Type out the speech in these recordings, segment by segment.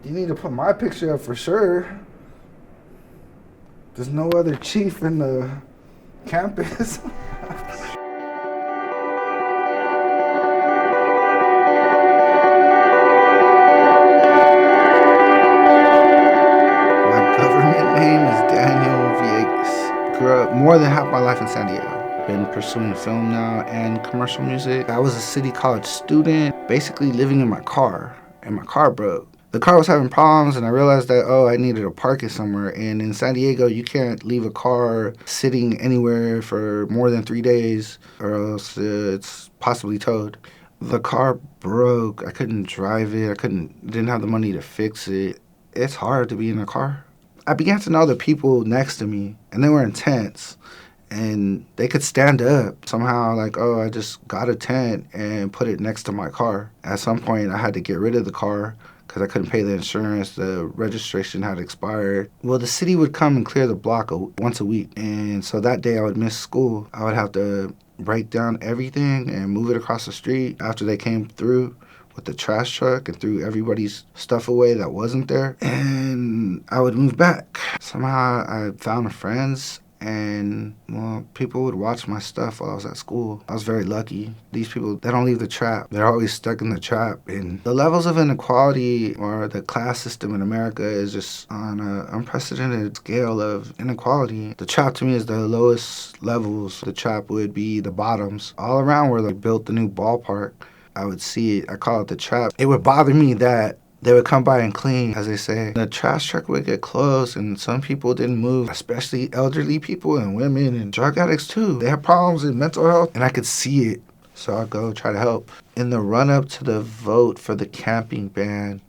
You need to put my picture up for sure. There's no other chief in the campus. My government name is Daniel Villegas. Grew up more than half my life in San Diego. Been pursuing film now and commercial music. I was a city college student, basically living in my car, and my car broke. The car was having problems, and I realized that, I needed to park it somewhere. And in San Diego, you can't leave a car sitting anywhere for more than 3 days, or else it's possibly towed. The car broke. I couldn't drive it. Didn't have the money to fix it. It's hard to be in a car. I began to know the people next to me, and they were intense, and they could stand up. Somehow, like, I just got a tent and put it next to my car. At some point, I had to get rid of the car because I couldn't pay the insurance. The registration had expired. Well, the city would come and clear the block once a week, and so that day I would miss school. I would have to break down everything and move it across the street after they came through with the trash truck and threw everybody's stuff away that wasn't there. And I would move back. Somehow I found friends, and well, people would watch my stuff while I was at school. I was very lucky. These people, they don't leave the trap. They're always stuck in the trap. And the levels of inequality, or the class system in America, is just on an unprecedented scale of inequality. The trap to me is the lowest levels. The trap would be the bottoms. All around where they built the new ballpark, I would see it. I call it the trap. It would bother me that they would come by and clean, as they say. The trash truck would get close, and some people didn't move, especially elderly people and women and drug addicts too. They have problems in mental health, and I could see it. So I'll go try to help. In the run-up to the vote for the camping ban,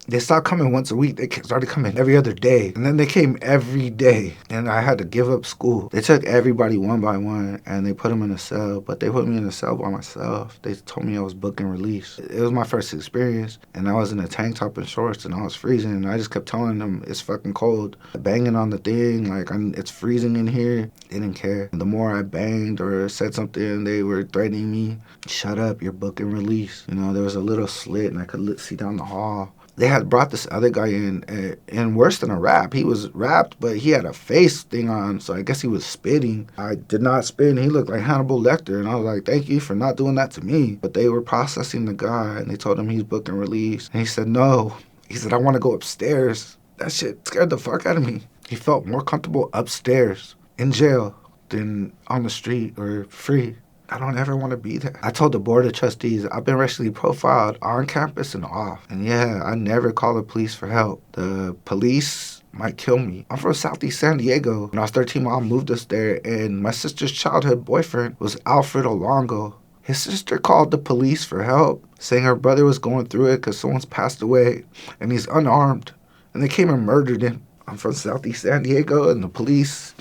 they stopped coming once a week. They started coming every other day. And then they came every day. And I had to give up school. They took everybody one by one and they put them in a cell. But they put me in a cell by myself. They told me I was book and release. It was my first experience. And I was in a tank top and shorts and I was freezing. And I just kept telling them it's fucking cold. Banging on the thing, like it's freezing in here. They didn't care. The more I banged or said something, they were threatening me. Shut up, you're book and release. There was a little slit and I could see down the hall. They had brought this other guy in, and worse than a rap. He was rapped, but he had a face thing on, so I guess he was spitting. I did not spit, and he looked like Hannibal Lecter, and I was like, thank you for not doing that to me. But they were processing the guy, and they told him he's book and release. And he said, no. He said, I want to go upstairs. That shit scared the fuck out of me. He felt more comfortable upstairs in jail than on the street or free. I don't ever want to be there. I told the board of trustees I've been racially profiled on campus and off. And yeah, I never call the police for help. The police might kill me. I'm from Southeast San Diego. When I was 13, my mom moved us there, and my sister's childhood boyfriend was Alfred Olongo. His sister called the police for help, saying her brother was going through it because someone's passed away, and he's unarmed. And they came and murdered him. I'm from Southeast San Diego, and the police,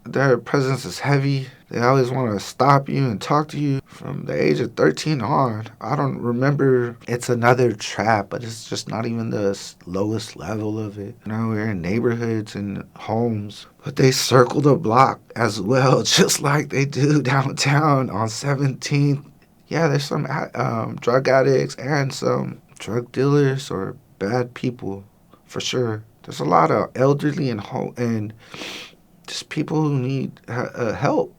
their presence is heavy. They always want to stop you and talk to you. From the age of 13 on, I don't remember. It's another trap, but it's just not even the lowest level of it. We're in neighborhoods and homes, but they circle the block as well, just like they do downtown on 17th. Yeah, there's some drug addicts and some drug dealers or bad people, for sure. There's a lot of elderly and just people who need help.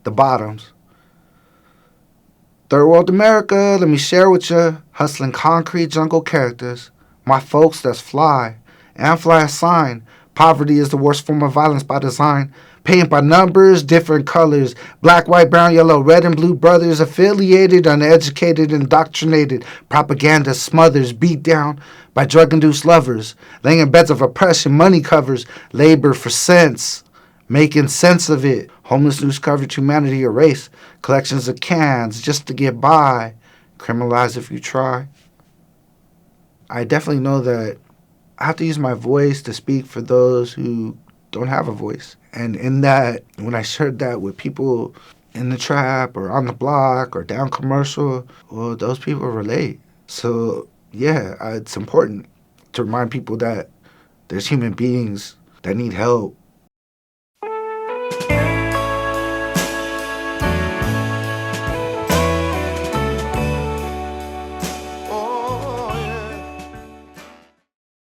The bottoms. Third world America, let me share with ya. Hustling concrete jungle characters. My folks that's fly. And fly a sign. Poverty is the worst form of violence by design. Paint by numbers, different colors. Black, white, brown, yellow, red, and blue brothers. Affiliated, uneducated, indoctrinated. Propaganda smothers, beat down by drug-induced lovers. Laying in beds of oppression, money covers. Labor for cents. Making sense of it. Homeless news coverage, humanity erased. Collections of cans just to get by. Criminalized if you try. I definitely know that I have to use my voice to speak for those who don't have a voice. And in that, when I shared that with people in the trap or on the block or down commercial, well, those people relate. So, yeah, it's important to remind people that there's human beings that need help